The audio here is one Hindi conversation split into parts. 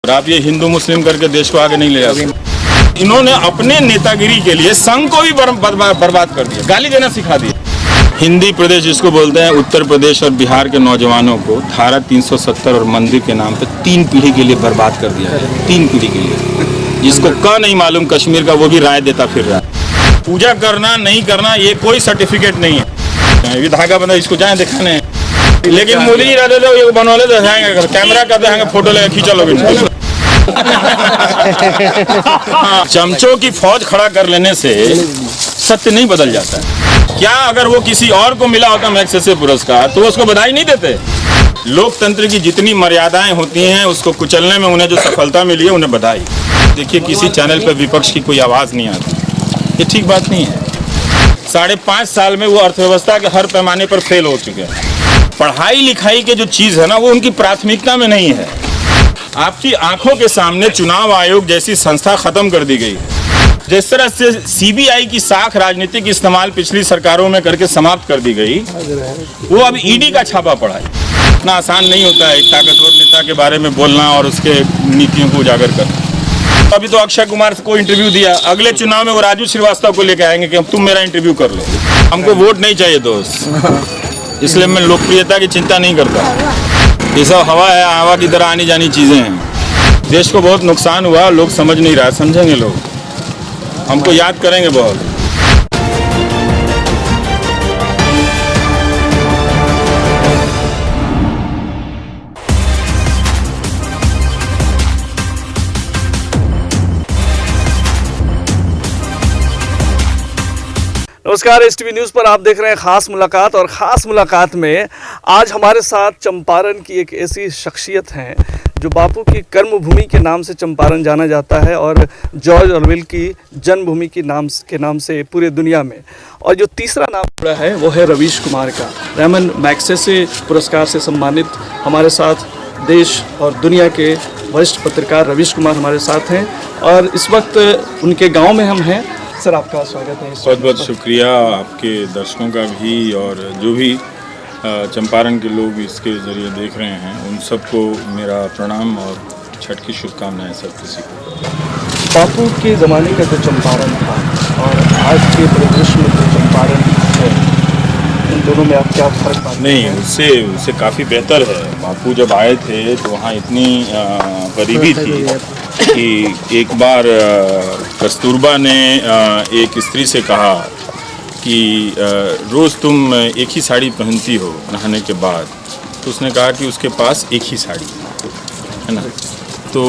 और आप ये हिंदू मुस्लिम करके देश को आगे नहीं ले जा सकते। इन्होंने अपने नेतागिरी के लिए संघ को भी बर्बाद कर दिया, गाली देना सिखा दिया। हिंदी प्रदेश जिसको बोलते हैं, उत्तर प्रदेश और बिहार के नौजवानों को धारा 370 और मंदिर के नाम पे 3 पीढ़ी के लिए बर्बाद कर दिया है। 3 पीढ़ी के लिए, जिसको क नहीं मालूम कश्मीर का, वो भी राय देता फिर रहा है। पूजा करना नहीं करना ये कोई सर्टिफिकेट नहीं है, ये धागा बंधा, इसको जाए दिखाने। लेकिन मोदी जी रहते थे, ये बनवा लेते हैं, कैमरा कर देंगे, फोटो लेकर खींचा लोग। चमचों की फौज खड़ा कर लेने से सत्य नहीं बदल जाता है। क्या अगर वो किसी और को मिला होता मैग्सेसे पुरस्कार तो उसको बधाई नहीं देते? लोकतंत्र की जितनी मर्यादाएं होती हैं उसको कुचलने में उन्हें जो सफलता मिली है, उन्हें बधाई। देखिए, किसी चैनल पर विपक्ष की कोई आवाज़ नहीं आती, ये ठीक बात नहीं है। 5.5 साल में वो अर्थव्यवस्था के हर पैमाने पर फेल हो चुके हैं। पढ़ाई लिखाई के जो चीज़ है ना, वो उनकी प्राथमिकता में नहीं है। आपकी आंखों के सामने चुनाव आयोग जैसी संस्था खत्म कर दी गई। जिस तरह से सीबीआई की साख राजनीतिक इस्तेमाल पिछली सरकारों में करके समाप्त कर दी गई, वो अब ईडी का छापा पड़ा है। इतना आसान नहीं होता है एक ताकतवर नेता के बारे में बोलना और उसके नीतियों को उजागर करना। अभी तो अक्षय कुमार को इंटरव्यू दिया, अगले चुनाव में वो राजू श्रीवास्तव को लेकर आएंगे कि तुम मेरा इंटरव्यू कर लो। हमको वोट नहीं चाहिए दोस्त, इसलिए मैं लोकप्रियता की चिंता नहीं करता। ये सब हवा है, हवा की तरह आनी जानी चीज़ें हैं। देश को बहुत नुकसान हुआ, लोग समझ नहीं रहा, समझेंगे लोग, हमको याद करेंगे बहुत। नमस्कार, एसटीवी न्यूज़ पर आप देख रहे हैं खास मुलाकात। और ख़ास मुलाकात में आज हमारे साथ चंपारण की एक ऐसी शख्सियत हैं जो बापू की कर्मभूमि के नाम से चंपारण जाना जाता है और जॉर्ज ऑरवेल की जन्मभूमि के नाम से पूरे दुनिया में। और जो तीसरा नाम जुड़ा है वो है रवीश कुमार का। रेमन मैग्सेसे पुरस्कार से सम्मानित हमारे साथ देश और दुनिया के वरिष्ठ पत्रकार रवीश कुमार हमारे साथ हैं और इस वक्त उनके गाँव में हम हैं। सर, आपका स्वागत है। बहुत बहुत शुक्रिया आपके दर्शकों का भी, और जो भी चंपारण के लोग इसके ज़रिए देख रहे हैं उन सबको मेरा प्रणाम और छठ की शुभकामनाएं सब किसी को। बापू के ज़माने का जो चंपारण था और आज के परिदृश्य में जो चंपारण है, उन दोनों में आप क्या फ़र्क पाते हैं? नहीं, उससे काफ़ी बेहतर है। बापू जब आए थे तो वहाँ इतनी गरीबी थी कि एक बार कस्तूरबा ने एक स्त्री से कहा कि रोज़ तुम एक ही साड़ी पहनती हो नहाने के बाद, तो उसने कहा कि उसके पास एक ही साड़ी है ना। तो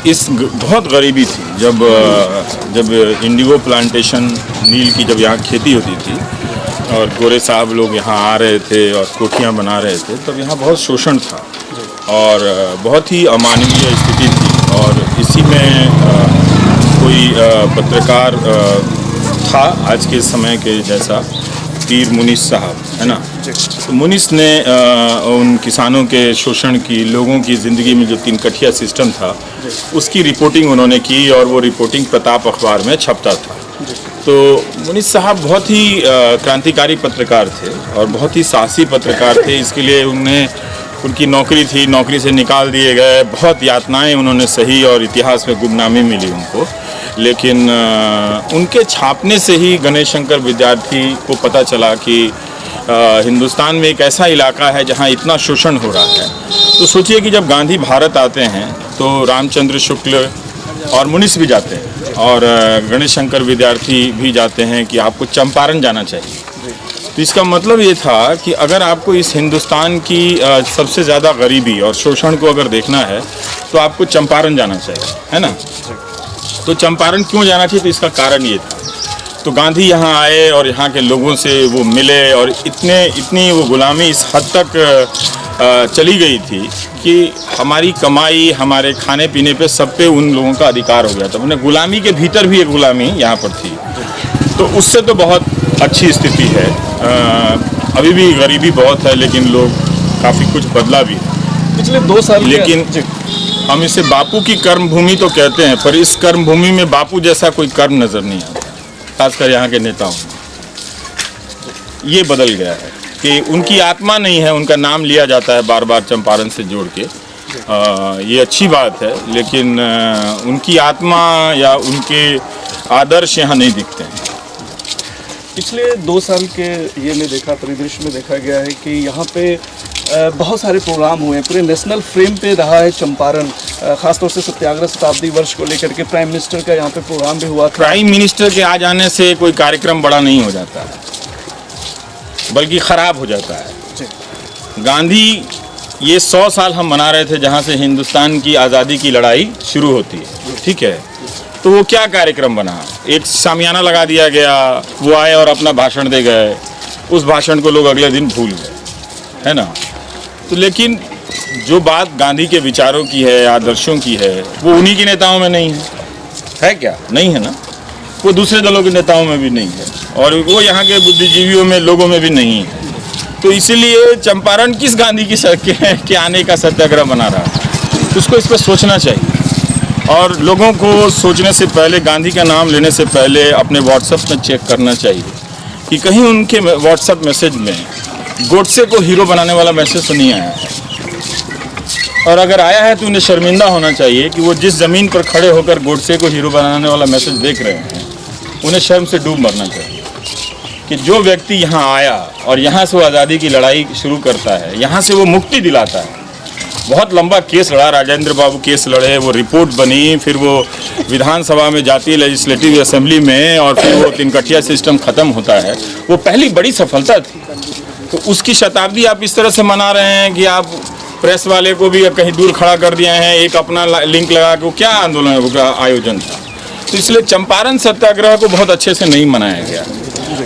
इस बहुत गरीबी थी। जब इंडिगो प्लांटेशन नील की जब यहाँ खेती होती थी और गोरे साहब लोग यहाँ आ रहे थे और कोठियाँ बना रहे थे, तब यहाँ बहुत शोषण था और बहुत ही अमानवीय स्थिति थी। और इसी में कोई पत्रकार था आज के समय के जैसा, पीर मुनीस साहब है ना। तो मुनीस ने उन किसानों के शोषण की, लोगों की ज़िंदगी में जो 3 कठिया सिस्टम था, उसकी रिपोर्टिंग उन्होंने की और वो रिपोर्टिंग प्रताप अखबार में छपता था। तो मुनीस साहब बहुत ही क्रांतिकारी पत्रकार थे और बहुत ही साहसी पत्रकार थे। इसके लिए उनकी नौकरी थी, नौकरी से निकाल दिए गए, बहुत यातनाएं उन्होंने सही और इतिहास में गुमनामी मिली उनको। लेकिन उनके छापने से ही गणेश शंकर विद्यार्थी को पता चला कि हिंदुस्तान में एक ऐसा इलाका है जहां इतना शोषण हो रहा है। तो सोचिए कि जब गांधी भारत आते हैं तो रामचंद्र शुक्ल और मुनीस भी जाते हैं और गणेश शंकर विद्यार्थी भी जाते हैं कि आपको चंपारण जाना चाहिए। तो इसका मतलब ये था कि अगर आपको इस हिंदुस्तान की सबसे ज़्यादा गरीबी और शोषण को अगर देखना है तो आपको चंपारण जाना चाहिए, है ना। तो चंपारण क्यों जाना चाहिए? तो इसका कारण ये था। तो गांधी यहाँ आए और यहाँ के लोगों से वो मिले और इतनी वो गुलामी इस हद तक चली गई थी कि हमारी कमाई, हमारे खाने पीने पे सब पे उन लोगों का अधिकार हो गया था। उन्हें गुलामी के भीतर भी एक गुलामी यहाँ पर थी। तो उससे तो बहुत अच्छी स्थिति है। अभी भी गरीबी बहुत है लेकिन लोग काफ़ी कुछ बदला भी है पिछले 2 साल। लेकिन हम इसे बापू की कर्मभूमि तो कहते हैं, पर इस कर्मभूमि में बापू जैसा कोई कर्म नज़र नहीं आता। खासकर यहाँ के नेताओं ये बदल गया है कि उनकी आत्मा नहीं है, उनका नाम लिया जाता है बार बार चंपारण से जोड़ के, ये अच्छी बात है, लेकिन उनकी आत्मा या उनके आदर्श यहाँ नहीं दिखते हैं। पिछले 2 साल के ये में देखा परिदृश्य में देखा गया है कि यहाँ पे बहुत सारे प्रोग्राम हुए हैं, पूरे नेशनल फ्रेम पे रहा है चंपारण, खासतौर से सत्याग्रह शताब्दी वर्ष को लेकर के प्राइम मिनिस्टर का यहाँ पे प्रोग्राम भी हुआ था। प्राइम मिनिस्टर के आ जाने से कोई कार्यक्रम बड़ा नहीं हो जाता है, बल्कि ख़राब हो जाता है। गांधी ये 100 साल हम मना रहे थे जहाँ से हिंदुस्तान की आज़ादी की लड़ाई शुरू होती है, ठीक है, तो वो क्या कार्यक्रम बना, एक शामियाना लगा दिया गया, वो आए और अपना भाषण दे गए, उस भाषण को लोग अगले दिन भूल गए, है ना। तो लेकिन जो बात गांधी के विचारों की है, आदर्शों की है, वो उन्हीं के नेताओं में नहीं है क्या? नहीं है ना, वो दूसरे दलों के नेताओं में भी नहीं है, और वो यहाँ के बुद्धिजीवियों में, लोगों में भी नहीं है। तो इसीलिए चंपारण किस गांधी की के आने का सत्याग्रह बना रहा है, उसको इस पर सोचना चाहिए। और लोगों को सोचने से पहले, गांधी का नाम लेने से पहले अपने व्हाट्सएप में चेक करना चाहिए कि कहीं उनके व्हाट्सएप मैसेज में गोडसे को हीरो बनाने वाला मैसेज तो नहीं आया है। और अगर आया है तो उन्हें शर्मिंदा होना चाहिए कि वो जिस ज़मीन पर खड़े होकर गोडसे को हीरो बनाने वाला मैसेज देख रहे हैं, उन्हें शर्म से डूब मरना चाहिए कि जो व्यक्ति यहाँ आया और यहाँ से वो आज़ादी की लड़ाई शुरू करता है, यहाँ से वो मुक्ति दिलाता है। बहुत लंबा केस लड़ा, राजेंद्र बाबू केस लड़े, वो रिपोर्ट बनी, फिर वो विधानसभा में जाती है, लेजिस्लेटिव असेंबली में, और फिर वो 3 कठिया सिस्टम ख़त्म होता है। वो पहली बड़ी सफलता थी। तो उसकी शताब्दी आप इस तरह से मना रहे हैं कि आप प्रेस वाले को भी कहीं दूर खड़ा कर दिया है, एक अपना लिंक लगा के, वो क्या आंदोलन का आयोजन था। तो इसलिए चंपारण सत्याग्रह को बहुत अच्छे से नहीं मनाया गया,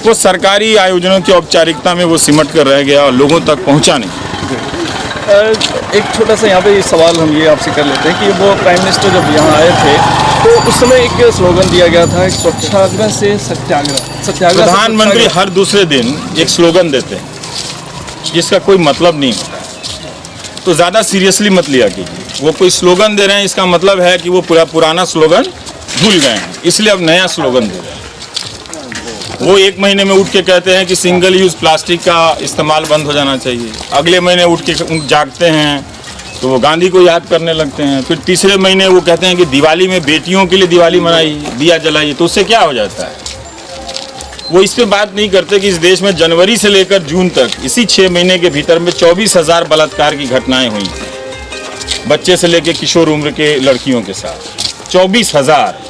वो सरकारी आयोजनों की औपचारिकता में वो सिमट कर रह गया और लोगों तक पहुंचा नहीं। एक छोटा सा यहाँ पे सवाल हम ये आपसे कर लेते हैं कि वो प्राइम मिनिस्टर जब यहाँ आए थे तो उस समय एक स्लोगन दिया गया था, स्वच्छाग्रह से सत्याग्रह। प्रधानमंत्री हर दूसरे दिन एक स्लोगन देते हैं जिसका कोई मतलब नहीं होता, तो ज़्यादा सीरियसली मत लिया कीजिए। वो कोई स्लोगन दे रहे हैं, इसका मतलब है कि वो पुराना स्लोगन भूल गए हैं, इसलिए अब नया स्लोगन दे रहे हैं। वो 1 महीने में उठ के कहते हैं कि सिंगल यूज़ प्लास्टिक का इस्तेमाल बंद हो जाना चाहिए, अगले महीने उठ के जागते हैं तो वो गांधी को याद करने लगते हैं, फिर तीसरे महीने वो कहते हैं कि दिवाली में बेटियों के लिए दिवाली मनाइए, दिया जलाइए, तो उससे क्या हो जाता है। वो इस पे बात नहीं करते कि इस देश में जनवरी से लेकर जून तक, इसी 6 महीने के भीतर में 24,000 बलात्कार की घटनाएं हुई, बच्चे से लेकर किशोर उम्र के लड़कियों के साथ 24,000।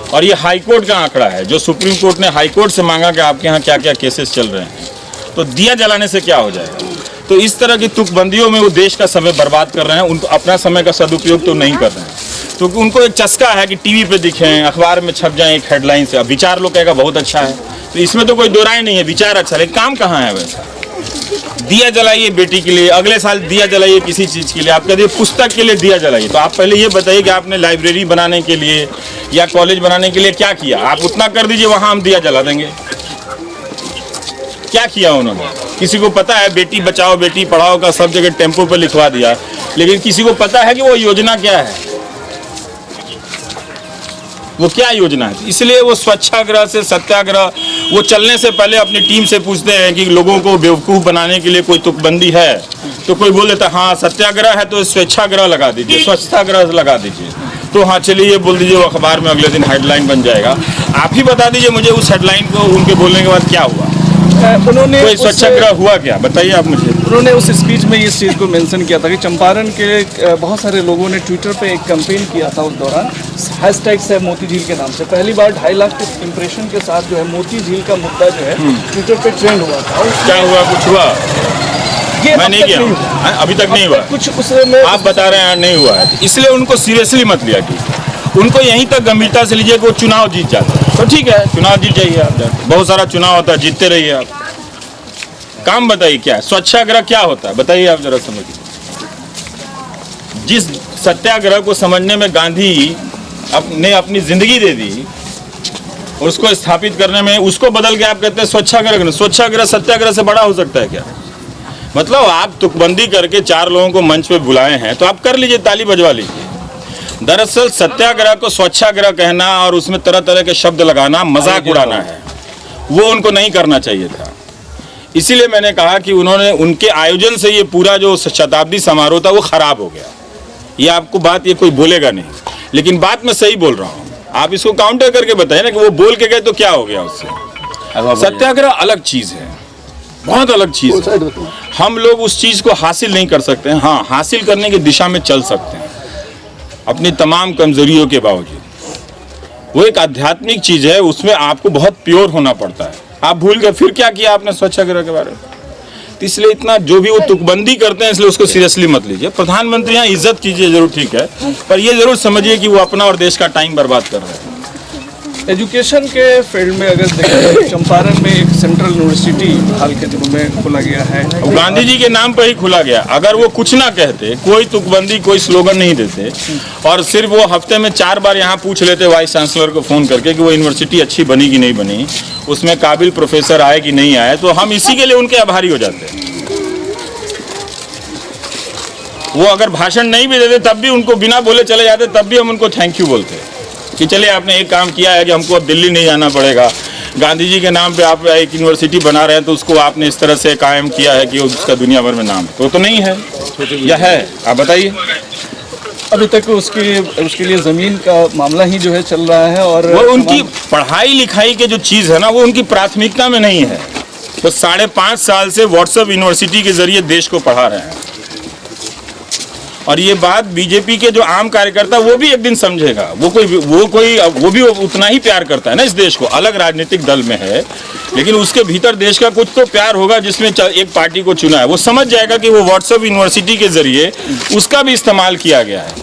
और ये हाई कोर्ट का आंकड़ा है, जो सुप्रीम कोर्ट ने हाई कोर्ट से मांगा कि आपके यहाँ क्या क्या केसेस चल रहे हैं। तो दिया जलाने से क्या हो जाएगा। तो इस तरह की तुकबंदियों में वो देश का समय बर्बाद कर रहे हैं, उनको अपना समय का सदुपयोग तो नहीं कर रहे हैं, क्योंकि उनको एक चस्का है कि टीवी पे दिखें, अखबार में छप जाएं एक हेडलाइन से। अब विचार लोग कहेगा बहुत अच्छा है, तो इसमें तो कोई दो राय नहीं है, विचार अच्छा है, लेकिन काम कहाँ है वैसा। दिया जलाइए बेटी के लिए, अगले साल दिया जलाइए किसी चीज़ के लिए, आप कहते हैं पुस्तक के लिए दिया जलाइए। तो आप पहले ये बताइए कि आपने लाइब्रेरी बनाने के लिए या कॉलेज बनाने के लिए क्या किया। आप उतना कर दीजिए, वहाँ हम दिया जला देंगे। क्या किया उन्होंने? किसी को पता है बेटी बचाओ बेटी पढ़ाओ का सब जगह टेम्पो पर लिखवा दिया, लेकिन किसी को पता है कि वो योजना क्या है, वो क्या योजना है। इसलिए वो स्वच्छाग्रह से सत्याग्रह, वो चलने से पहले अपनी टीम से पूछते हैं कि लोगों को बेवकूफ़ बनाने के लिए कोई तुकबंदी है, तो कोई बोल देता हाँ सत्याग्रह है तो स्वच्छाग्रह लगा दीजिए, स्वच्छताग्रह लगा दीजिए। तो हाँ चलिए ये बोल दीजिए, वो अखबार में अगले दिन हेडलाइन बन जाएगा। आप ही बता दीजिए मुझे उस हेडलाइन को उनके बोलने के बाद क्या हुआ, उन्होंने कोई स्वच्छाग्रह हुआ क्या, बताइए आप मुझे। उन्होंने उस स्पीच में इस चीज़ को मेंशन किया था कि चंपारण के बहुत सारे लोगों ने ट्विटर पे एक कैंपेन किया था उस दौरान, हैशटैग से मोती झील के नाम से। पहली बार 2.5 लाख के इंप्रेशन के साथ जो है मोती झील का मुद्दा जो है ट्विटर पे ट्रेंड हुआ था। क्या हुआ, कुछ हुआ? ये मैं नहीं किया, अभी तक नहीं हुआ। कुछ उसमें आप बता रहे हैं नहीं हुआ है, इसलिए उनको सीरियसली मत लिया कि उनको यहीं तक गंभीरता से लीजिए कि वो चुनाव जीत जाते हैं, तो ठीक है चुनाव जीत जाइए आप, बहुत सारा चुनाव होता है, जीतते रहिए आप। काम बताइए क्या है, स्वच्छाग्रह क्या होता है बताइए आप जरा समझिए। जिस सत्याग्रह को समझने में गांधी ने अपनी जिंदगी दे दी, उसको स्थापित करने में, उसको बदल के आप कहते हैं स्वच्छाग्रह। स्वच्छाग्रह सत्याग्रह से बड़ा हो सकता है क्या? मतलब आप तुकबंदी करके 4 लोगों को मंच पे बुलाए हैं तो आप कर लीजिए, ताली बजवा लीजिए। दरअसल सत्याग्रह को स्वच्छाग्रह कहना और उसमें तरह तरह के शब्द लगाना, मजाक उड़ाना है, वो उनको नहीं करना चाहिए था। इसीलिए मैंने कहा कि उन्होंने, उनके आयोजन से ये पूरा जो शताब्दी समारोह था वो खराब हो गया। ये आपको बात ये कोई बोलेगा नहीं, लेकिन बात मैं सही बोल रहा हूँ। आप इसको काउंटर करके बताइए ना कि वो बोल के गए तो क्या हो गया उससे। सत्याग्रह अलग चीज है, बहुत अलग चीज है। हम लोग उस चीज को हासिल नहीं कर सकते हैं, हाँ हासिल करने की दिशा में चल सकते हैं अपनी तमाम कमजोरियों के बावजूद। वो एक आध्यात्मिक चीज है, उसमें आपको बहुत प्योर होना पड़ता है। आप भूल गए, फिर क्या किया आपने स्वच्छाग्रह के बारे में। तो इसलिए इतना जो भी वो तुकबंदी करते हैं, इसलिए उसको सीरियसली मत लीजिए। प्रधानमंत्री यहाँ इज्जत कीजिए जरूर, ठीक है, पर ये जरूर समझिए कि वो अपना और देश का टाइम बर्बाद कर रहे हैं। एजुकेशन के फील्ड में अगर देखें, चंपारण में एक सेंट्रल यूनिवर्सिटी हाल के दिनों में खोला गया है। अब गांधी जी के नाम पर ही खुला गया। अगर वो कुछ ना कहते, कोई तुकबंदी, कोई स्लोगन नहीं देते, और सिर्फ वो हफ्ते में 4 बार यहाँ पूछ लेते वाइस चांसलर को फ़ोन करके कि वो यूनिवर्सिटी अच्छी बनी कि नहीं बनी, उसमें काबिल प्रोफेसर आए कि नहीं आए, तो हम इसी के लिए उनके आभारी हो जाते। वो अगर भाषण नहीं भी देते तब भी उनको बिना बोले चले जाते, तब भी हम उनको थैंक यू बोलते कि चलिए आपने एक काम किया है कि हमको अब दिल्ली नहीं जाना पड़ेगा। गांधी जी के नाम पे आप एक यूनिवर्सिटी बना रहे हैं, तो उसको आपने इस तरह से कायम किया है कि उसका दुनिया भर में नाम है। तो नहीं है या है, आप बताइए। अभी तक उसके लिए ज़मीन का मामला ही जो है चल रहा है, और वो उनकी पढ़ाई लिखाई के जो चीज़ है ना, वो उनकी प्राथमिकता में नहीं है। वो 5.5 साल से व्हाट्सएप यूनिवर्सिटी के जरिए देश को पढ़ा रहे हैं, और ये बात बीजेपी के जो आम कार्यकर्ता वो भी एक दिन समझेगा। वो भी उतना ही प्यार करता है ना इस देश को, अलग राजनीतिक दल में है, लेकिन उसके भीतर देश का कुछ तो प्यार होगा जिसमें एक पार्टी को चुना है। वो समझ जाएगा कि वो व्हाट्सएप यूनिवर्सिटी के जरिए उसका भी इस्तेमाल किया गया है।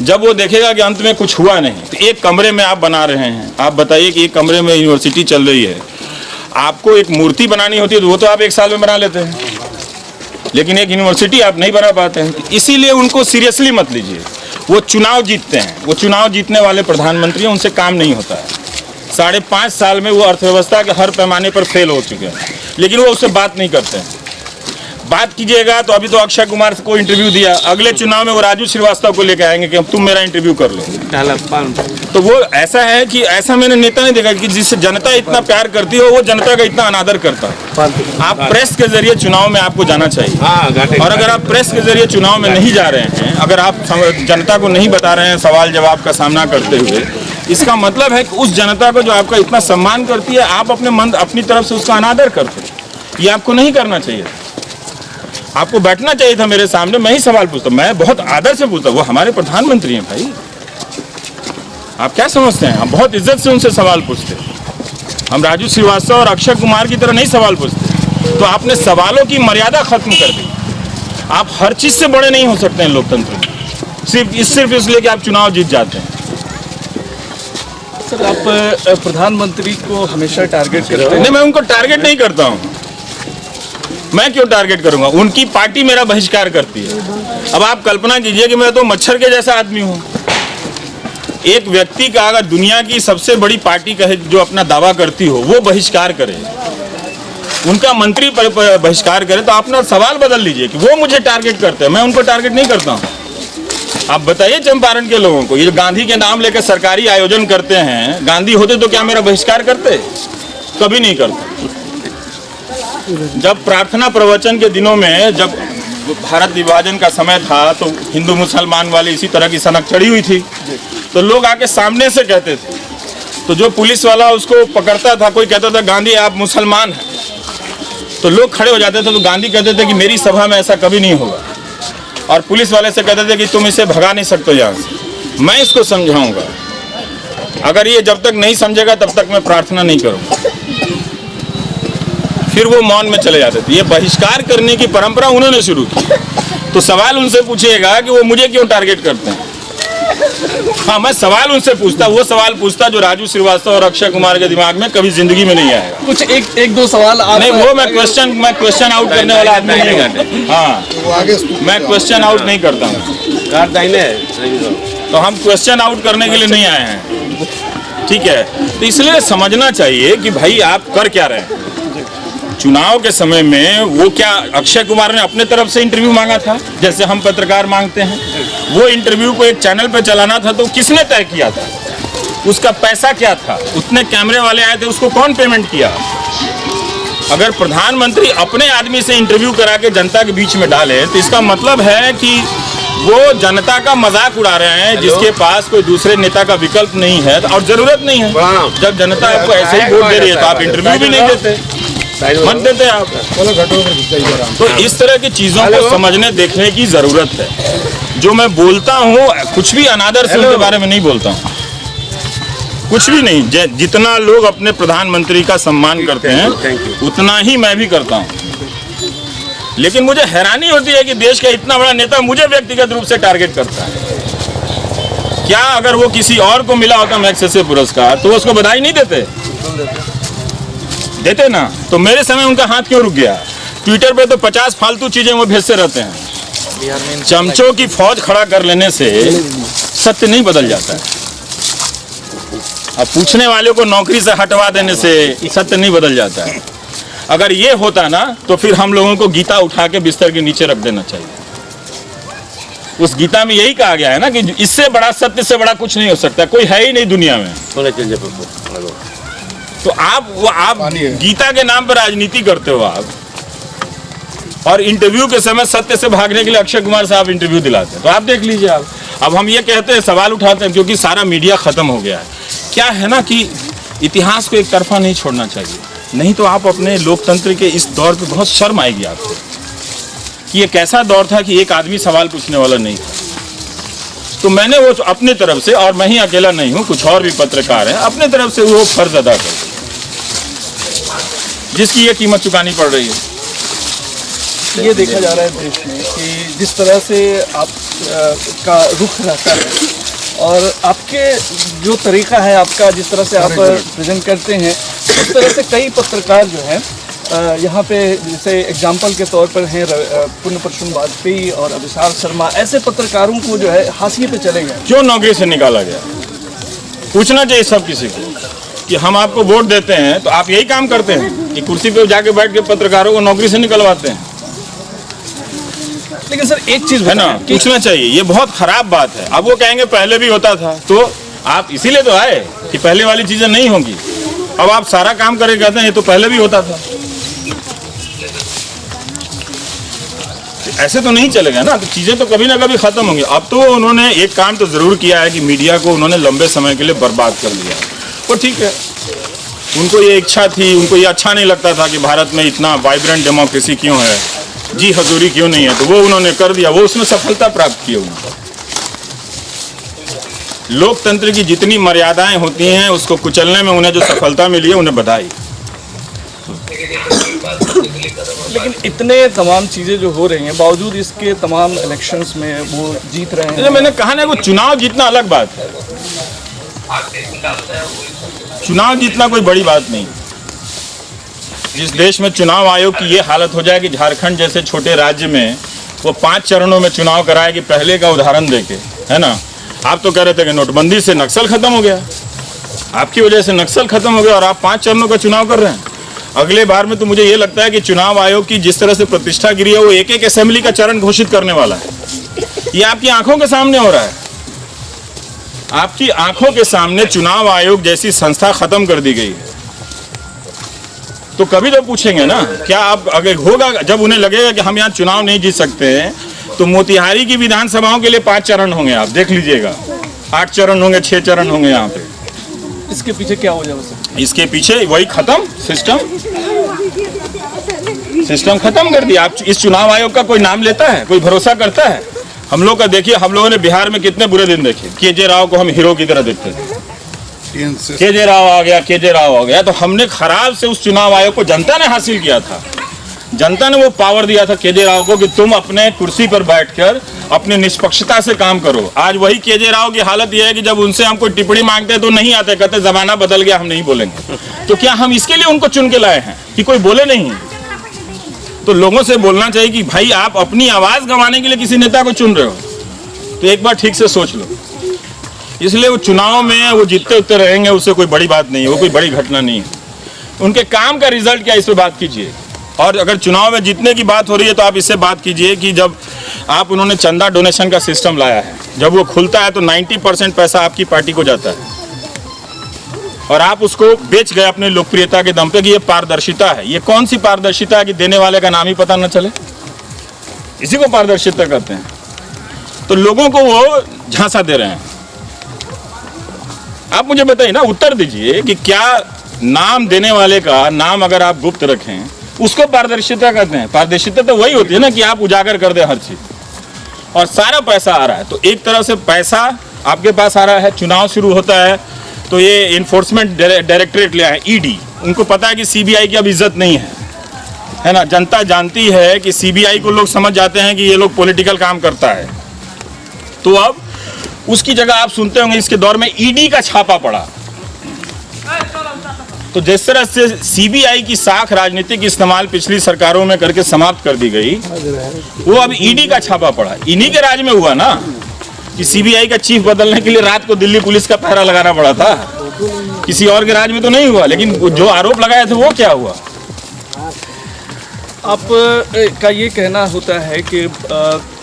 जब वो देखेगा कि अंत में कुछ हुआ नहीं, तो एक कमरे में आप बना रहे हैं, आप बताइए कि एक कमरे में यूनिवर्सिटी चल रही है। आपको एक मूर्ति बनानी होती है तो वो तो आप 1 साल में बना लेते हैं, लेकिन एक यूनिवर्सिटी आप नहीं बना पाते हैं। इसीलिए उनको सीरियसली मत लीजिए। वो चुनाव जीतते हैं, वो चुनाव जीतने वाले प्रधानमंत्री हैं, उनसे काम नहीं होता है। 5.5 साल में वो अर्थव्यवस्था के हर पैमाने पर फेल हो चुके हैं, लेकिन वो उससे बात नहीं करते हैं। बात कीजिएगा तो अभी तो अक्षय कुमार को इंटरव्यू दिया, अगले चुनाव में वो राजू श्रीवास्तव को लेकर आएंगे कि अब तुम मेरा इंटरव्यू कर लो। तो वो ऐसा है कि ऐसा मैंने नेता नहीं देखा कि जिससे जनता इतना प्यार करती हो, वो जनता का इतना अनादर करता है। आप प्रेस के जरिए चुनाव में आपको जाना चाहिए, और अगर आप प्रेस के जरिए चुनाव में नहीं जा रहे हैं, अगर आप जनता को नहीं बता रहे हैं सवाल जवाब का सामना करते हुए, इसका मतलब है कि उस जनता को जो आपका इतना सम्मान करती है, आप अपनी तरफ से उसका अनादर करते हैं। ये आपको नहीं करना चाहिए। आपको बैठना चाहिए था मेरे सामने, मैं ही सवाल पूछता, मैं बहुत आदर से पूछता। वो हमारे प्रधानमंत्री हैं भाई, आप क्या समझते हैं? हम बहुत इज्जत से उनसे सवाल पूछते। हम राजू श्रीवास्तव और अक्षय कुमार की तरह नहीं सवाल पूछते। तो आपने सवालों की मर्यादा खत्म कर दी। आप हर चीज से बड़े नहीं हो सकते हैं लोकतंत्र में, सिर्फ इसलिए कि आप चुनाव जीत जाते हैं। सर, आप प्रधानमंत्री को हमेशा टारगेट करते हैं। नहीं, मैं उनको टारगेट नहीं करता हूँ। मैं क्यों टारगेट करूंगा? उनकी पार्टी मेरा बहिष्कार करती है। अब आप कल्पना कीजिए कि मैं तो मच्छर के जैसा आदमी हूँ। एक व्यक्ति का अगर दुनिया की सबसे बड़ी पार्टी कहे जो अपना दावा करती हो, वो बहिष्कार करे, उनका मंत्री बहिष्कार करे, तो अपना सवाल बदल लीजिए कि वो मुझे टारगेट करते हैं, मैं उनको टारगेट नहीं करता हूँ। आप बताइए चंपारण के लोगों को, ये जो गांधी के नाम लेकर सरकारी आयोजन करते हैं, गांधी होते तो क्या मेरा बहिष्कार करते? कभी नहीं करते। जब प्रार्थना प्रवचन के दिनों में, जब भारत विभाजन का समय था, तो हिंदू मुसलमान वाली इसी तरह की सनक चढ़ी हुई थी, तो लोग आके सामने से कहते थे, तो जो पुलिस वाला उसको पकड़ता था, कोई कहता था गांधी आप मुसलमान हैं, तो लोग खड़े हो जाते थे। तो गांधी कहते थे कि मेरी सभा में ऐसा कभी नहीं होगा, और पुलिस वाले से कहते थे कि तुम इसे भगा नहीं सकते यहाँ से, मैं इसको समझाऊंगा। अगर ये जब तक नहीं समझेगा तब तक मैं प्रार्थना नहीं करूँगा। फिर वो मौन में चले जाते थे। ये बहिष्कार करने की परंपरा उन्होंने शुरू की। तो सवाल उनसे पूछिएगा कि वो मुझे क्यों टारगेट करते हैं। हाँ, मैं सवाल उनसे पूछता, वो सवाल पूछता जो राजू श्रीवास्तव और अक्षय कुमार के दिमाग में कभी जिंदगी में नहीं आएगा। कुछ एक दो सवाल आप नहीं, वो मैं क्वेश्चन आउट करने वाला आदमी नहीं हूँ। हाँ, मैं क्वेश्चन आउट नहीं करता हूँ। तो हम क्वेश्चन आउट करने के लिए नहीं आए हैं, ठीक है? तो इसलिए समझना चाहिए कि भाई आप कर क्या रहे हैं। चुनाव के समय में वो क्या अक्षय कुमार ने अपने तरफ से इंटरव्यू मांगा था, जैसे हम पत्रकार मांगते हैं? वो इंटरव्यू को एक चैनल पे चलाना था तो किसने तय किया था? उसका पैसा क्या था? उतने कैमरे वाले आए थे, उसको कौन पेमेंट किया? अगर प्रधानमंत्री अपने आदमी से इंटरव्यू करा के जनता के बीच में डाले, तो इसका मतलब है कि वो जनता का मजाक उड़ा रहे हैं जिसके पास कोई दूसरे नेता का विकल्प नहीं है और जरूरत नहीं है। जब जनता आपको ऐसे ही वोट दे रही है तो आप इंटरव्यू भी नहीं देते, मत देते आप। तो इस तरह की चीजों को समझने देखने की जरूरत है। जो मैं बोलता हूँ कुछ भी अनादर से उनके बारे में नहीं बोलता हूँ, कुछ भी नहीं। जितना लोग अपने प्रधानमंत्री का सम्मान करते हैं उतना ही मैं भी करता हूँ। लेकिन मुझे हैरानी होती है कि देश का इतना बड़ा नेता मुझे व्यक्तिगत रूप से टारगेट करता है। क्या अगर वो किसी और को मिला होता मैग्सेसे पुरस्कार तो वो उसको बधाई नहीं देते ना? तो मेरे समय उनका हाथ क्यों रुक गया? ट्विटर पे तो 50 फालतू चीजें वो भेजते रहते हैं। चमचों की फौज खड़ा कर लेने से सत्य नहीं बदल जाता है। अब पूछने वाले को नौकरी से हटवा देने से सत्य नहीं बदल जाता है। अगर ये होता ना तो फिर हम लोगों को गीता उठा के बिस्तर के नीचे रख देना चाहिए। उस गीता में यही कहा गया है ना कि इससे बड़ा सत्य से बड़ा कुछ नहीं हो सकता, कोई है ही नहीं दुनिया में। तो आप गीता के नाम पर राजनीति करते हो आप, और इंटरव्यू के समय सत्य से भागने के लिए अक्षय कुमार साहब इंटरव्यू दिलाते हैं। तो आप देख लीजिए आप। अब हम ये कहते हैं, सवाल उठाते हैं क्योंकि सारा मीडिया खत्म हो गया है। क्या है ना कि इतिहास को एक तरफा नहीं छोड़ना चाहिए, नहीं तो आप अपने लोकतंत्र के इस दौर पे बहुत शर्म आएगी आपको कि ये कैसा दौर था कि एक आदमी सवाल पूछने वाला नहीं था। तो मैंने वो अपने तरफ से, और मैं ही अकेला नहीं हूँ, कुछ और भी पत्रकार हैं, अपने तरफ से वो फर्ज अदा कर जिसकी ये कीमत चुकानी पड़ रही है। ये देखा जा रहा है देश में कि जिस तरह से आप का रुख रहता है और आपके जो तरीका है आपका, जिस तरह से आप प्रेजेंट करते हैं, उस तरह से कई पत्रकार जो हैं यहाँ पे, जैसे एग्जाम्पल के तौर पर हैं पुण्य प्रसून वाजपेयी और अभिसार शर्मा, ऐसे पत्रकारों को जो है हाशिए पे चले गए। क्यों नौकरी से निकाला गया? पूछना चाहिए सब किसी को कि हम आपको वोट देते हैं तो आप यही काम करते हैं कि कुर्सी पे जाके बैठ के पत्रकारों को नौकरी से निकलवाते हैं। लेकिन सर एक चीज है ना, पूछना चाहिए। ये बहुत खराब बात है। अब वो कहेंगे पहले भी होता था, तो आप इसीलिए तो आए कि पहले वाली चीजें नहीं होंगी। अब आप सारा काम करके कहते हैं ये तो पहले भी होता था। ऐसे तो नहीं चलेगा ना, तो चीजें तो कभी ना कभी खत्म होंगी। अब तो उन्होंने एक काम तो जरूर किया है कि मीडिया को उन्होंने लंबे समय के लिए बर्बाद कर दिया। वो ठीक है, उनको ये इच्छा थी, उनको ये अच्छा नहीं लगता था कि भारत में इतना वाइब्रेंट डेमोक्रेसी क्यों है, जी हजूरी क्यों नहीं है, तो वो उन्होंने कर दिया। वो उसमें सफलता प्राप्त की उन्होंने। लोकतंत्र की जितनी मर्यादाएं होती हैं उसको कुचलने में उन्हें जो सफलता मिली है, उन्हें बधाई। लेकिन इतने तमाम चीजें जो हो रही हैं, बावजूद इसके तमाम इलेक्शंस में वो जीत रहे हैं। मैंने कहा ना, वो चुनाव जीतना अलग बात है। चुनाव जीतना कोई बड़ी बात नहीं। जिस देश में चुनाव आयोग की ये हालत हो जाए कि झारखंड जैसे छोटे राज्य में वो 5 चरणों में चुनाव कराए, कि पहले का उदाहरण देके, है ना, आप तो कह रहे थे कि नोटबंदी से नक्सल खत्म हो गया, आपकी वजह से नक्सल खत्म हो गया, और आप 5 चरणों का चुनाव कर रहे हैं। अगले बार में तो मुझे ये लगता है कि चुनाव आयोग की जिस तरह से प्रतिष्ठा गिरी है, वो एक एक असेंबली का चरण घोषित करने वाला है। ये आपकी आंखों के सामने हो रहा है। आपकी आंखों के सामने चुनाव आयोग जैसी संस्था खत्म कर दी गई है। तो कभी तो पूछेंगे ना, क्या आप अगर होगा, जब उन्हें लगेगा कि हम यहाँ चुनाव नहीं जीत सकते हैं, तो मोतिहारी की विधानसभाओं के लिए 5 चरण होंगे, आप देख लीजिएगा। 8 चरण होंगे, 6 चरण होंगे यहाँ पे। इसके पीछे क्या वजह हो सकती है? इसके पीछे वही खत्म सिस्टम खत्म कर दिया। आप इस चुनाव आयोग का कोई नाम लेता है, कोई भरोसा करता है? हम लोग का देखिए, हम लोगों ने बिहार में कितने बुरे दिन देखे। केजे राव को हम हीरो की तरह देखते थे। केजे राव आ गया, केजे राव आ गया, तो हमने खराब से उस चुनाव आयोग को जनता ने हासिल किया था। जनता ने वो पावर दिया था केजे राव को कि तुम अपने कुर्सी पर बैठकर अपनी निष्पक्षता से काम करो। आज वही केजे राव की हालत यह है कि जब उनसे हम कोई टिप्पणी मांगते हैं तो नहीं आते, कहते जमाना बदल गया, हम नहीं बोलेंगे। तो क्या हम इसके लिए उनको चुन के लाए हैं कि कोई बोले नहीं? तो लोगों से बोलना चाहिए कि भाई, आप अपनी आवाज गंवाने के लिए किसी नेता को चुन रहे हो, तो एक बार ठीक से सोच लो। इसलिए वो चुनाव में वो जीतते उतते रहेंगे, उससे कोई बड़ी बात नहीं है, वो कोई बड़ी घटना नहीं है। उनके काम का रिजल्ट क्या, इस पर बात कीजिए। और अगर चुनाव में जीतने की बात हो रही है तो आप इससे बात कीजिए कि जब आप उन्होंने चंदा डोनेशन का सिस्टम लाया है, जब वो खुलता है तो 90% पैसा आपकी पार्टी को जाता है, और आप उसको बेच गए अपनी लोकप्रियता के दम पे कि ये पारदर्शिता है। ये कौन सी पारदर्शिता है कि देने वाले का नाम ही पता न चले? इसी को पारदर्शिता कहते हैं। तो लोगों को वो झांसा दे रहे हैं। आप मुझे बताइए ना, उत्तर दीजिए कि क्या नाम देने वाले का नाम अगर आप गुप्त रखें उसको पारदर्शिता कहते हैं? पारदर्शिता तो वही होती है ना कि आप उजागर कर दे हर चीज, और सारा पैसा आ रहा है। तो एक तरह से पैसा आपके पास आ रहा है, चुनाव शुरू होता है तो ये इन्फोर्समेंट डायरेक्टरेट ले आए, ईडी, उनको पता है कि सीबीआई की अब इज्जत नहीं है ना। जनता जानती है कि सीबीआई को लोग समझ जाते हैं कि ये लोग पॉलिटिकल काम करता है। तो अब उसकी जगह आप सुनते होंगे इसके दौर में ईडी का छापा पड़ा। तो जिस तरह से सीबीआई की साख राजनीतिक इस्तेमाल पिछली सरकारों में करके समाप्त कर दी गई, वो अब ईडी का छापा पड़ा। इन्हीं के राज में हुआ ना कि सीबीआई का चीफ बदलने के लिए रात को दिल्ली पुलिस का पहरा लगाना पड़ा था। किसी और के राज में तो नहीं हुआ, लेकिन जो आरोप लगाए थे वो क्या हुआ? आप का ये कहना होता है कि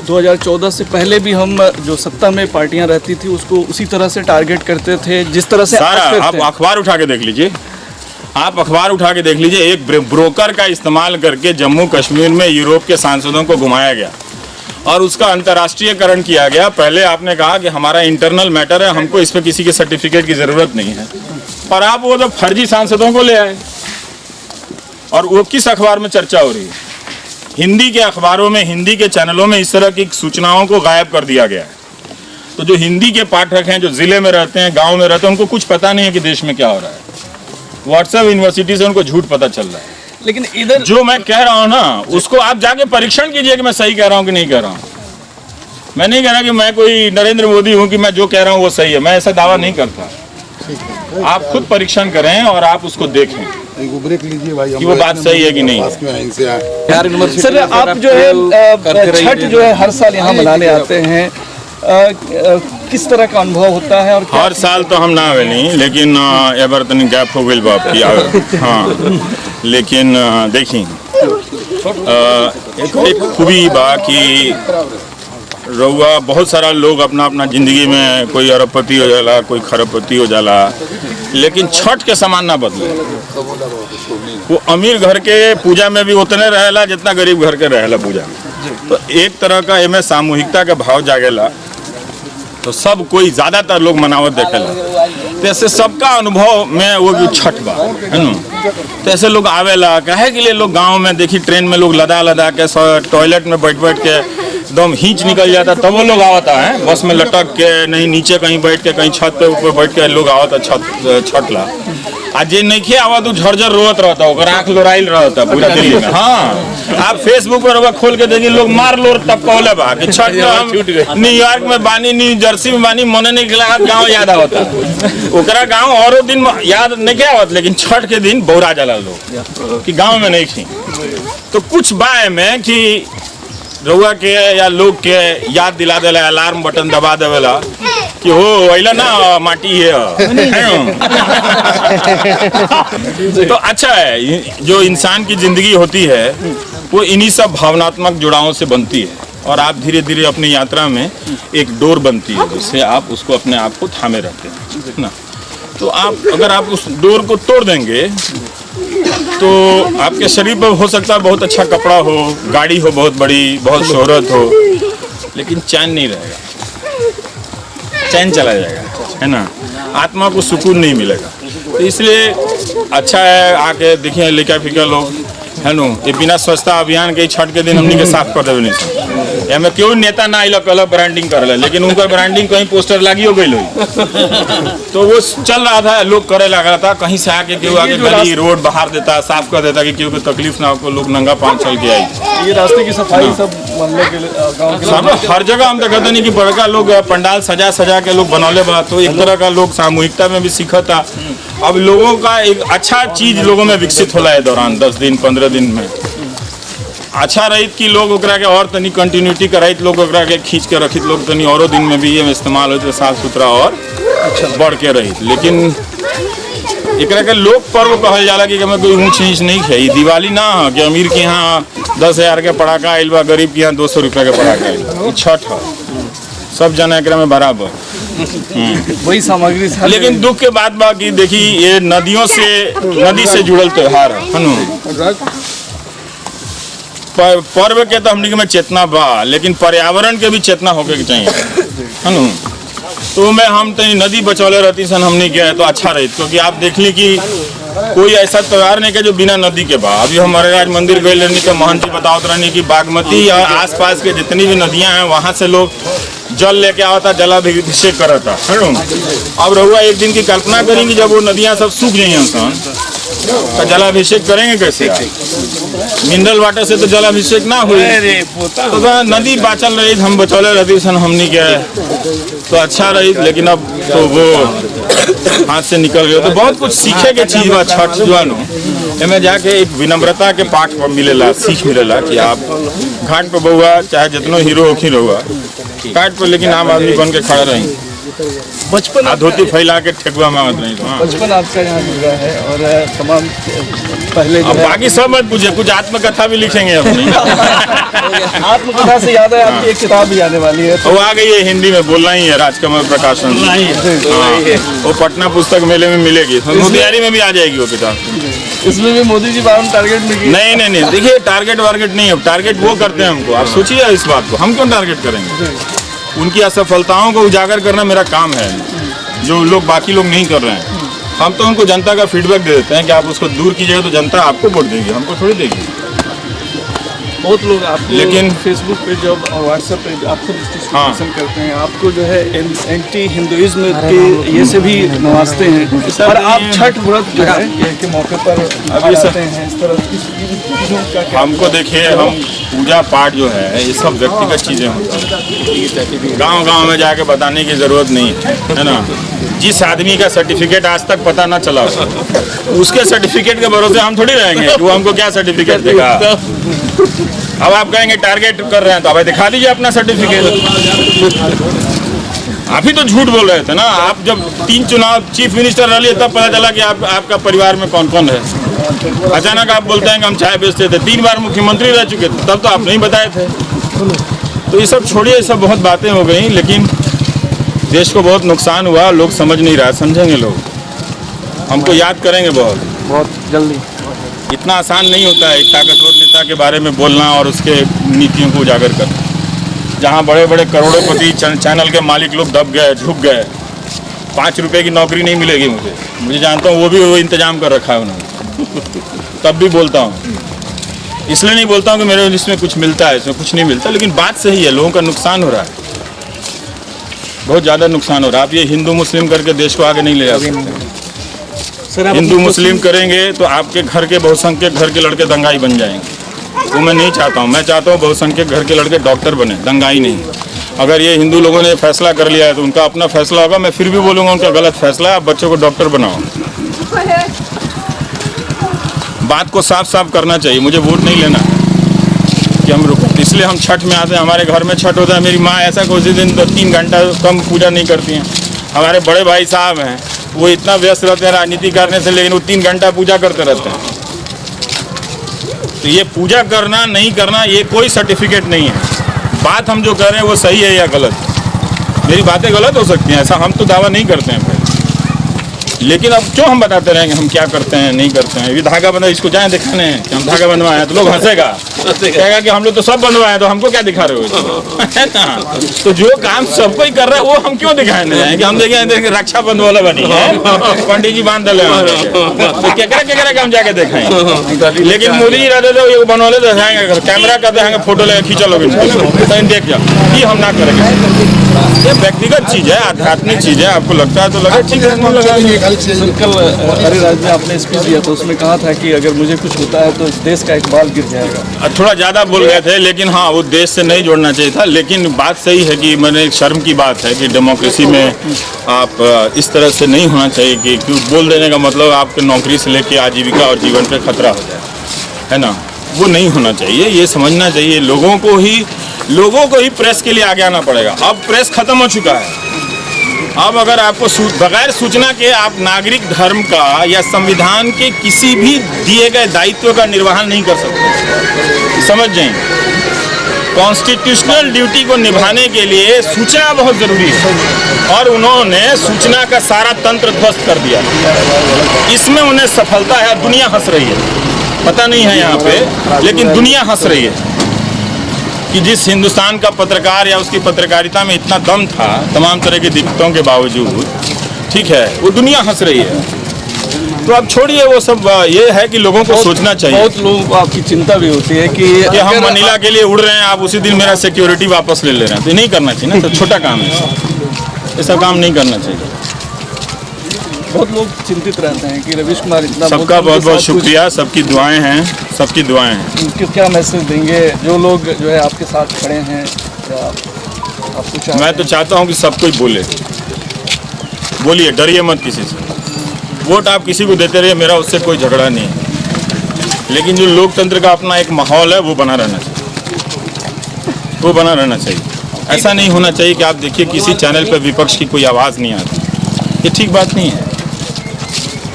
2014 से पहले भी हम जो सत्ता में पार्टियां रहती थी उसको उसी तरह से टारगेट करते थे जिस तरह से सारा। आप अखबार उठा के देख लीजिए, आप अखबार उठा के देख लीजिए, एक ब्रोकर का इस्तेमाल करके जम्मू कश्मीर में यूरोप के सांसदों को घुमाया गया और उसका अंतर्राष्ट्रीयकरण किया गया। पहले आपने कहा कि हमारा इंटरनल मैटर है, हमको इस पर किसी के सर्टिफिकेट की जरूरत नहीं है, और आप वो तो फर्जी सांसदों को ले आए। और वो किस अखबार में चर्चा हो रही है? हिंदी के अखबारों में, हिंदी के चैनलों में इस तरह की सूचनाओं को गायब कर दिया गया है। तो जो हिंदी के पाठक हैं, जो जिले में रहते हैं, गांव में रहते हैं, उनको कुछ पता नहीं है कि देश में क्या हो रहा है। व्हाट्सएप यूनिवर्सिटी से उनको झूठ पता चल रहा है। लेकिन इधर जो मैं कह रहा हूँ ना, उसको आप जाके परीक्षण कीजिए कि मैं सही कह रहा हूँ कि नहीं कह रहा हूँ। मैं नहीं कह रहा कि मैं कोई नरेंद्र मोदी हूँ कि मैं जो कह रहा हूँ वो सही है, मैं ऐसा दावा नहीं करता। आप खुद परीक्षण करें और आप उसको देखें ब्रेक लीजिए भाई, कि वो बात सही है कि नहीं है। सर, आप जो है छठ जो है हर साल यहाँ मनाने आते हैं, किस तरह का अनुभव होता है? और हर साल तो हम ना आवे नहीं, लेकिन एबर तनी गैप हो गई बाप की आवे। हाँ, लेकिन देखिए एक खूबी बा कि रउआ बहुत सारा लोग अपना अपना जिंदगी में कोई अरबपति हो जाला, कोई खरबपति हो जाला, लेकिन छठ के समान ना बदले। वो अमीर घर के पूजा में भी उतने रहेला जितना गरीब घर के रहेला पूजा में। तो एक तरह का एमे सामूहिकता का भाव जागेला, तो सब कोई ज्यादातर लोग मनावत देखेला। तो ऐसे सबका अनुभव में वो छठ बा है ना। तो ऐसे लोग आवेला काहे के लिए? लोग गांव में देखी ट्रेन में लोग लदा के टॉयलेट में बैठ के एकदम हींच निकल जाता, तब वो लोग आवता है बस में लटक के, नहीं नीचे कहीं बैठ के, कहीं छत पे ऊपर बैठ के लोग आवता छठ ला। आज जे नहीं आवा तो झरझर रोत रहता, ओकर आंख लोराइल रहता पूरा दिल्ली में। हाँ, आप फेसबुक पर खोल के देखिए, लोग मार लोर तब कहले बा कि छठ में हम न्यूयॉर्क में बानी, न्यू जर्सी में बानी, मने नहीं खिला गाँव याद आवता। ओकरा गाँव औरों दिन याद नहीं आवत, लेकिन छठ के दिन बौरा जाला लोग कि गाँव में नहीं थी। तो कुछ बाय में कि रउआ के या लोग के याद दिला देला, अलार्म बटन दबा देवेला कि हो वैला ना माटी है। तो अच्छा है, जो इंसान की जिंदगी होती है वो इन्हीं सब भावनात्मक जुड़ावों से बनती है, और आप धीरे धीरे अपनी यात्रा में एक डोर बनती है जिससे आप उसको अपने आप को थामे रहते हैं ना। तो आप अगर आप उस डोर को तोड़ देंगे तो आपके शरीर पर हो सकता है बहुत अच्छा कपड़ा हो, गाड़ी हो बहुत बड़ी, बहुत शोहरत हो, लेकिन चैन नहीं रहेगा, चैन चला जाएगा है ना। आत्मा को सुकून नहीं मिलेगा। तो इसलिए अच्छा है आके देखिए लेखा फिका लोग है नो, ये बिना स्वच्छता अभियान के छठ के दिन हमनी के साफ कर देवे नहीं। एमे क्यों नेता ना आइल कल ब्रांडिंग करले, लेकिन उनका ब्रांडिंग कहीं पोस्टर लगी हो गई तो वो चल रहा था, लोग करे लगा था, कहीं से आके केहू आके गली रोड बाहर देता, साफ कर देता कि केहू को तकलीफ ना हो, लोग नंगा पाँव चल के आई। ये रास्ते की सफाई सब मोहल्ले के गाँव के सब हर जगह हम तो कहते नहीं कि बड़का लोग पंडाल सजा के लोग बनौले बा, तो एक तरह का लोग सामूहिकता में भी सीखता। अब लोगों का एक अच्छा चीज लोगों में विकसित होला है दौरान 10 दिन 15 दिन में। अच्छा रहित कि लोग ओकरा के और तनी कंटिन्यूटी कराइत, लोग ओकरा के खींच के रखित, लोग तनी औरों दिन में भी ये इस्तेमाल होते साफ सुथरा और बढ़ के रहित। लेकिन एकरा के लोक पर्व कहल जाला कि हमें कोई ऊँच नीच नहीं है। दिवाली ना है कि अमीर के यहाँ 10,000 के पटाखा आइल बा, गरीब के यहाँ 200 रुपये के पटाखा आइल बा। छठ है, सब जना एकरा में बराबर वही सामग्री। लेकिन दुख के बात बा कि देखी ये नदी से जुड़ल त्योहार है ना। पर्व के तो हमने के में चेतना बा, लेकिन पर्यावरण के भी चेतना होके के चाहिए, है ना। तो मैं हम तो नदी बचौले रहती सन हमने क्या है तो अच्छा रही, क्योंकि आप देख ली कि कोई ऐसा त्योहार नहीं है जो बिना नदी के बा। अभी हमारे राज मंदिर गए रहनी तो महंत जी बतावत रहनी कि बागमती और आसपास के जितनी भी नदियां हैं वहां से लोग जल लेके आवता, जलाभिषेक करता, है ना। अब रहुआ एक दिन की कल्पना करेंगे जब वो नदियां सब सूख जाएंगी सन तो जलाभिषेक करेंगे कैसे? मिनरल वाटर से तो जलाभिषेक ना हुई। तो नदी बाचल रही, हम बचौले रहती सन हमनी क्या है तो अच्छा रही, लेकिन अब तो वो हाथ से निकल गए। तो बहुत कुछ सीखे के चीज बा छठ जुआनो एमें जाके एक विनम्रता के पाठ मिलेला, सीख मिलेला कि आप घाट पे बहुआ चाहे जितनो हीरो होखी रहुआ घाट पर, लेकिन आम आदमी बन के खड़ा रही, बचपन धोती फैला के ठेकुआ में मत नहीं। बचपन आपका यहाँ जुड़ा है और तमाम पहले अब बाकी सब मत पूछे, कुछ आत्मकथा भी लिखेंगे अपनी। आत्मकथा से याद है आपकी एक किताब भी आने वाली है, वो आ गई है, हिंदी में बोलना ही है, राजकमल प्रकाशन। वो पटना पुस्तक मेले में मिलेगी, मोतिहारी में भी आ जाएगी वो किताब। इसमें भी मोदी जी बार टारगेट में नहीं, देखिए टारगेट वारगेट नहीं है, टारगेट वो करते हैं हमको। आप सोचिए इस बात को, हम क्यों टारगेट करेंगे? उनकी असफलताओं को उजागर करना मेरा काम है, जो लोग बाकी लोग नहीं कर रहे हैं। हम तो उनको जनता का फीडबैक दे देते हैं कि आप उसको दूर कीजिएगा तो जनता आपको वोट देगी, हमको थोड़ी देगी। बहुत लोग आपको लेकिन फेसबुक पे जो और व्हाट्सएप पे आपको पसंद करते हैं, आपको जो है एंटी हिंदुइज्म के ये से भी नवाजते हैं, और आप छठ व्रत जो है के मौके पर अभी आते हैं इस तरह की। हमको देखिए, हम पूजा पाठ जो है ये सब व्यक्तिगत चीजें होती हैं, गांव में जाके बताने की जरूरत नहीं है ना। जिस आदमी का सर्टिफिकेट आज तक पता ना चला उसके सर्टिफिकेट के भरोसे हम थोड़ी रहेंगे कि वो हमको क्या सर्टिफिकेट देगा। अब आप कहेंगे टारगेट कर रहे हैं तो अब दिखा दीजिए अपना सर्टिफिकेट। आप ही तो झूठ बोल रहे थे ना। आप जब 3 चुनाव चीफ मिनिस्टर रह लिए तब पता चला कि आपका परिवार में कौन कौन है। अचानक आप बोलते हैं कि हम चाय बेचते थे, 3 बार मुख्यमंत्री रह चुके थे, तब तो आप नहीं बताए थे। तो ये सब छोड़िए, ये सब बहुत बातें हो गई, लेकिन देश को बहुत नुकसान हुआ। लोग समझ नहीं रहा, समझेंगे लोग, हमको याद करेंगे बहुत जल्दी। इतना आसान नहीं होता है एक ताकतवर नेता के बारे में बोलना और उसके नीतियों को उजागर करना। जहाँ बड़े बड़े करोड़ोंपति चैनल के मालिक लोग दब गए, झुक गए, 5 रुपए की नौकरी नहीं मिलेगी मुझे जानता हूँ, वो भी वो इंतजाम कर रखा है उन्होंने। तब भी बोलता हूँ, इसलिए नहीं बोलता हूँ कि मेरे इसमें कुछ मिलता है, इसमें कुछ नहीं मिलता, लेकिन बात सही है, लोगों का नुकसान हो रहा है, बहुत ज़्यादा नुकसान हो रहा है। आप ये हिंदू मुस्लिम करके देश को आगे नहीं ले जा सकते। हिंदू मुस्लिम करेंगे तो आपके घर के बहुसंख्यक घर के लड़के दंगाई बन जाएंगे, वो मैं नहीं चाहता हूँ। मैं चाहता हूँ बहुसंख्यक घर के लड़के डॉक्टर बने, दंगाई नहीं। अगर ये हिंदू लोगों ने फैसला कर लिया है तो उनका अपना फैसला होगा, मैं फिर भी बोलूँगा उनका गलत फैसला है। आप बच्चों को डॉक्टर बनाओ, बात को साफ साफ करना चाहिए। मुझे वोट नहीं लेना कि हम रुको, इसलिए हम छठ में आते हैं। हमारे घर में छठ होता है, मेरी माँ ऐसा कोई दिन 3 घंटा कम पूजा नहीं करती हैं। हमारे बड़े भाई साहब हैं, वो इतना व्यस्त रहते हैं राजनीति करने से, लेकिन वो 3 घंटा पूजा करते रहते हैं। तो ये पूजा करना नहीं करना ये कोई सर्टिफिकेट नहीं है। बात हम जो कर रहे हैं वो सही है या गलत, मेरी बातें गलत हो सकती हैं, ऐसा हम तो दावा नहीं करते हैं। लेकिन अब क्यों हम बताते रहेंगे हम क्या करते हैं नहीं करते हैं। ये धागा बंधा, इसको जाए दिखाने हैं कि हम धागा बनवाए हैं तो लोग हंसेगा, कहेगा कि हम लोग तो सब बनवाए तो हमको क्या दिखा रहे हो, है ना। तो जो काम सब कोई कर रहा है वो हम क्यों दिखाने जाए कि हम देखें रक्षा बंधु वाला बनी है, पंडित जी बांध डाले, तो केकरा के हम जाके दिखाएंगे। लेकिन मोदी जी रहते थे ये बनवा ले दिखाएंगे, कैमरा कर देंगे, फोटो लेके खींचा लोग देख जाओ, ये हम ना करेंगे। ये व्यक्तिगत चीज है, आध्यात्मिक चीज है, आपको लगता है तो लगे ठीक है। कल हरिराज में आपने स्पीच दिया तो उसमें कहा था कि अगर मुझे कुछ होता है तो देश का एक बाल गिर जाएगा। थोड़ा ज़्यादा बोल गए थे, लेकिन हाँ वो देश से नहीं जोड़ना चाहिए था। लेकिन बात सही है कि मैंने एक शर्म की बात है कि डेमोक्रेसी में आप इस तरह से नहीं होना चाहिए कि क्यों बोल देने का मतलब आपके नौकरी से लेके आजीविका और जीवन पे खतरा हो जाए, है ना। वो नहीं होना चाहिए, ये समझना चाहिए। लोगों को ही प्रेस के लिए आगे आना पड़ेगा। अब प्रेस खत्म हो चुका है। अब अगर आपको बगैर सूचना के आप नागरिक धर्म का या संविधान के किसी भी दिए गए दायित्व का निर्वहन नहीं कर सकते, समझ जाएं। कॉन्स्टिट्यूशनल ड्यूटी को निभाने के लिए सूचना बहुत जरूरी है, और उन्होंने सूचना का सारा तंत्र ध्वस्त कर दिया। इसमें उन्हें सफलता है, दुनिया हंस रही है। पता नहीं है यहाँ पे, लेकिन दुनिया हंस रही है कि जिस हिंदुस्तान का पत्रकार या उसकी पत्रकारिता में इतना दम था तमाम तरह की दिक्कतों के बावजूद, ठीक है, वो दुनिया हंस रही है। तो अब छोड़िए वो सब, ये है कि लोगों को सोचना चाहिए। बहुत लोगों को आपकी चिंता भी होती है कि हम मनीला के लिए उड़ रहे हैं, आप उसी दिन मेरा सिक्योरिटी वापस ले रहे हैं, तो ये नहीं करना चाहिए ना, तो छोटा काम है, ये सब काम नहीं करना चाहिए। बहुत लोग चिंतित रहते हैं कि रवीश कुमार इतना, सबका बहुत बहुत शुक्रिया, सबकी दुआएं हैं, सबकी दुआएं हैं। उनके क्या मैसेज देंगे जो लोग जो है आपके साथ खड़े हैं, या आपको मैं तो चाहता हूं कि सब कोई बोले, बोलिए, डरिए मत किसी से। वोट आप किसी को देते रहिए, मेरा उससे कोई झगड़ा नहीं है, लेकिन जो लोकतंत्र का अपना एक माहौल है वो बना रहना चाहिए, वो बना रहना चाहिए। ऐसा नहीं होना चाहिए कि आप देखिए किसी चैनल पर विपक्ष की कोई आवाज़ नहीं आती, ये ठीक बात नहीं है।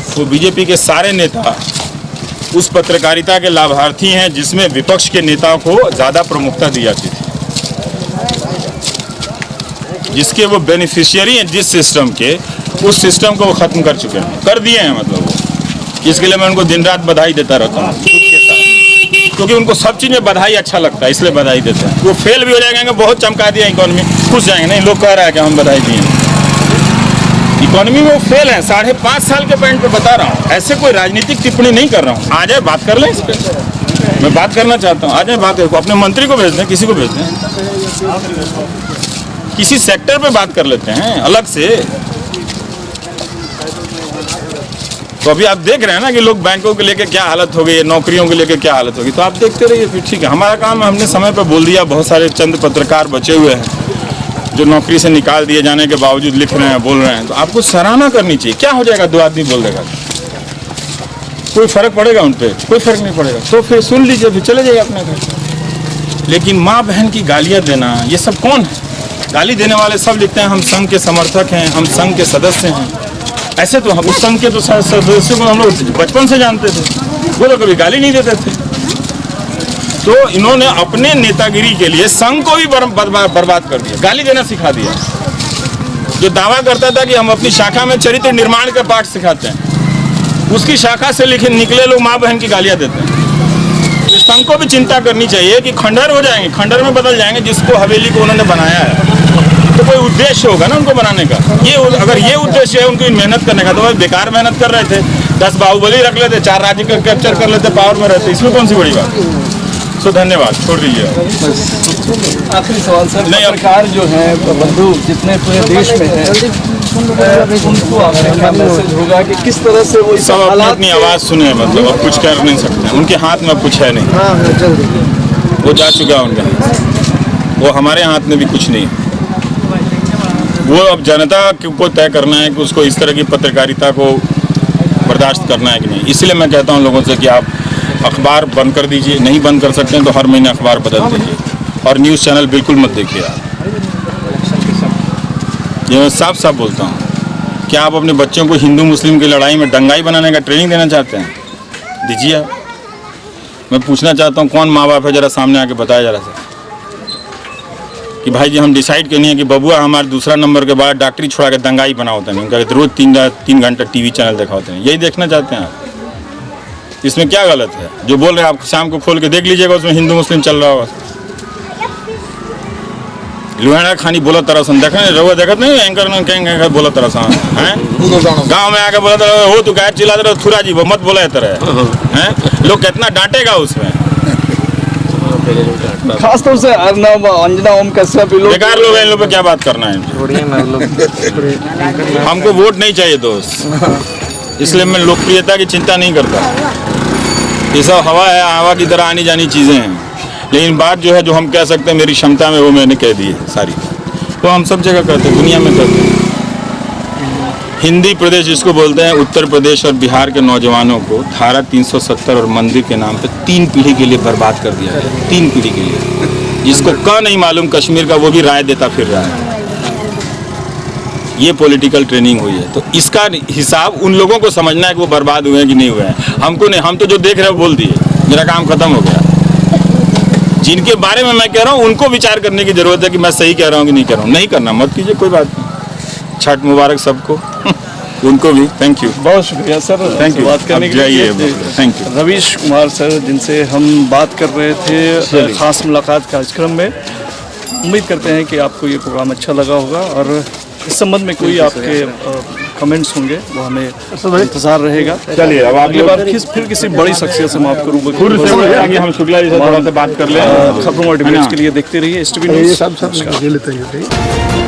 वो बीजेपी के सारे नेता उस पत्रकारिता के लाभार्थी हैं जिसमें विपक्ष के नेताओं को ज़्यादा प्रमुखता दी जाती थी, जिसके वो बेनिफिशियरी हैं जिस सिस्टम के, उस सिस्टम को वो ख़त्म कर चुके हैं, कर दिए हैं मतलब वो। इसके लिए मैं उनको दिन रात बधाई देता रहता हूँ के साथ, क्योंकि उनको सब चीज़ में बधाई अच्छा लगता है, इसलिए बधाई देते हैं। वो फेल भी हो जाएंगे, बहुत चमका दिया इकोनॉमी, खुश जाएंगे, नहीं लोग कह रहा है कि हम बधाई दिए। इकोनॉमी में वो फेल है, 5.5 साल के पॉइंट पे बता रहा हूँ, ऐसे कोई राजनीतिक टिप्पणी नहीं कर रहा हूँ। आ जाए बात कर लें इस पर, मैं बात करना चाहता हूँ, आ जाए बात करो, अपने मंत्री को भेज दें, किसी को भेज दें, किसी सेक्टर पे बात कर लेते हैं अलग से। तो अभी आप देख रहे हैं ना कि लोग बैंकों के लेके क्या हालत हो गई है, नौकरियों के लेके क्या हालत होगी, तो आप देखते रहिए फिर, ठीक है। हमारा काम है, हमने समय पर बोल दिया। बहुत सारे चंद पत्रकार बचे हुए हैं जो नौकरी से निकाल दिए जाने के बावजूद लिख रहे हैं, बोल रहे हैं, तो आपको सराहना करनी चाहिए। क्या हो जाएगा, 2 आदमी बोल देगा, कोई फर्क पड़ेगा उन पर? कोई फर्क नहीं पड़ेगा। तो फिर सुन लीजिए, फिर चले जाइए अपने घर। लेकिन माँ बहन की गालियाँ देना, ये सब कौन है? गाली देने वाले सब लिखते हैं हम संघ के समर्थक हैं, हम संघ के सदस्य हैं। ऐसे तो हम उस संघ के तो सदस्यों को हम लोग बचपन से जानते थे, वो तो कभी गाली नहीं देते थे। तो इन्होंने अपने नेतागिरी के लिए संघ को भी बर्बाद कर दिया, गाली देना सिखा दिया। जो दावा करता था कि हम अपनी शाखा में चरित्र निर्माण का पाठ सिखाते हैं, उसकी शाखा से निकले लोग माँ बहन की गालियाँ देते हैं। तो संघ को भी चिंता करनी चाहिए कि खंडहर हो जाएंगे, खंडहर में बदल जाएंगे, जिसको हवेली को उन्होंने बनाया है। तो कोई उद्देश्य होगा ना उनको बनाने का। ये अगर ये उद्देश्य है उनको मेहनत करने का, तो भाई बेकार मेहनत कर रहे थे। 10 बाहुबली रख लेते, 4 राज्य का कैप्चर कर लेते, पावर में रहते, इसमें कौन सी बड़ी बात। सो धन्यवाद, छोड़ दीजिए। आखिरी सवाल सर, पत्रकार जो है बंधु जितने पूरे देश में हैं, उनको आपका क्या मैसेज होगा कि किस तरह से वो सब अपनी अपनी आवाज़ सुने, मतलब अब कुछ कर नहीं सकते, उनके हाथ में कुछ है नहीं, वो जा चुका है उनका, वो हमारे हाथ में भी कुछ नहीं। वो अब जनता को तय करना है कि उसको इस तरह की पत्रकारिता को बर्दाश्त करना है कि नहीं। इसलिए मैं कहता हूँ लोगों से कि आप अखबार बंद कर दीजिए, नहीं बंद कर सकते हैं तो हर महीने अखबार बदल दीजिए, और न्यूज़ चैनल बिल्कुल मत देखिए आप। ये मैं साफ साफ बोलता हूँ। क्या आप अपने बच्चों को हिंदू मुस्लिम की लड़ाई में दंगाई बनाने का ट्रेनिंग देना चाहते हैं? दीजिए आप। मैं पूछना चाहता हूँ कौन माँ बाप है, जरा सामने आके बताया जरा सा कि भाई जी हम डिसाइड करनी है कि बबुआ हमारे दूसरा नंबर के बाद डॉक्टरी छोड़ा के दंगाई बनाते हैं, उनका रोज़ 3 घंटा टीवी चैनल दिखाते हैं। यही देखना चाहते हैं आप? इसमें क्या गलत है? जो बोल रहे हैं आप शाम को खोल के देख लीजिएगा, उसमें हिंदू मुस्लिम चल रहा होगा। लुहाना खानी बोला तरह सन देखा नहीं, रवा देखा नहीं, एंकर ने कहेंगे बोला तरह सा हैं, गाँव में आके बोला तरह हो तो क्या चिल्ला रहे थुरा जी, वो मत बोला है तरह हैं, लोग कितना डांटेगा उसमें। खास तौर से अर्नब, अंजना, ओम कश्यप, बेकार लोग हैं, इन लोग पे क्या बात करना है। हमको वोट नहीं चाहिए दोस्त, इसलिए मैं लोकप्रियता की चिंता नहीं करता। ये सब हवा है, हवा की तरह आनी जानी चीज़ें हैं, लेकिन बात जो है जो हम कह सकते हैं मेरी क्षमता में, वो मैंने कह दी है सारी। वो हम सब जगह करते हैं, दुनिया में करते हैं। हिंदी प्रदेश जिसको बोलते हैं, उत्तर प्रदेश और बिहार के नौजवानों को धारा 370 और मंदिर के नाम पे 3 पीढ़ी के लिए बर्बाद कर दिया है। 3 पीढ़ी के लिए, जिसको का नहीं मालूम कश्मीर का, वो भी राय देता फिर रहा है। ये पॉलिटिकल ट्रेनिंग हुई है, तो इसका हिसाब उन लोगों को समझना है कि वो बर्बाद हुए हैं कि नहीं हुए हैं। हमको नहीं, हम तो जो देख रहे हैं बोल दिए, मेरा काम खत्म हो गया। जिनके बारे में मैं कह रहा हूँ उनको विचार करने की जरूरत है कि मैं सही कह रहा हूँ कि नहीं कह रहा हूँ। नहीं करना मत कीजिए, कोई बात नहीं। छठ मुबारक सबको। उनको भी थैंक यू। बहुत शुक्रिया सर, Thank you. बात करने अब के लिए। जाइए, thank you. Ravish Kumar sir जिनसे हम बात कर रहे थे खास मुलाकात कार्यक्रम में। उम्मीद करते हैं कि आपको ये प्रोग्राम अच्छा लगा होगा और इस संबंध में कोई आपके कमेंट्स होंगे वो हमें इंतजार रहेगा। चलिए अब अगली बार फिर किसी बड़ी शख्सियत से हम आपको आगे हम शुक्ला जी से थोड़ा सा बात कर लें। खबरों और डिबेट्स के लिए देखते रहिए STV न्यूज़। सब लेते हैं।